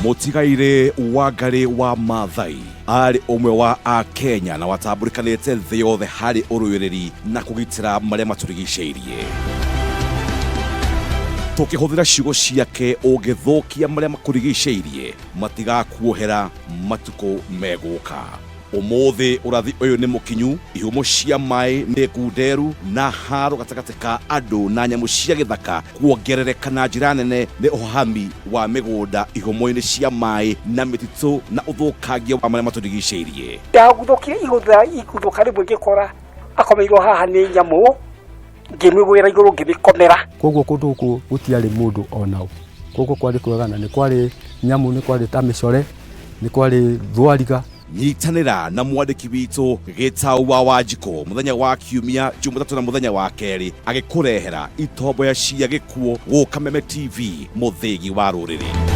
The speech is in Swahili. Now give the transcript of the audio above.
Mũtigaire Wangari wa Maathai arĩ ũmwe wa Akenya na watambũrĩkanĩte thĩ yothe harĩ ũrũĩrĩri na kũgitĩra marĩa matũrigicĩirie. Tũkĩhũthĩra ciugo ciake ũngĩthũkia marĩa makũrigicĩirie matigakuohera matukũ megũka. Ũmũthĩ ũrathi ũyũ nĩ mũkinyu, ihumo cia maĩ nĩ ngunderu na haro gatagatĩ ka andũ na nyamũ cia gĩthaka kuongerereka na njĩra nene nĩ ũhahami wa mĩgũnda ihumo-inĩ cia maĩ na mĩtitũ na ũthũkangia wa marĩa matũrigicĩirie. Ndaguthũkire igũthũka rĩmwe ngĩkora akomeirwo haha nĩ nyamũ ngĩmĩgwĩra igũrũ ngĩmĩkomera. Koguo kũndũ gũkũ gũtiarĩ mũndũ onau. Koguo kwarĩ kwega na nĩ kwarĩ nyamũ, nĩ kwarĩ ta mĩcore, nĩ kwarĩ thwariga. Nyitanĩra na mwandĩki witũ Gĩtaũ wa Wanjikũ mũthenya wa Kiumia, Jumatatũ na mũthenya wa Kerĩ agĩkũrehera itomboya cia gĩkuũ gũka Meme TV, mũthĩgi wa rũrĩrĩ.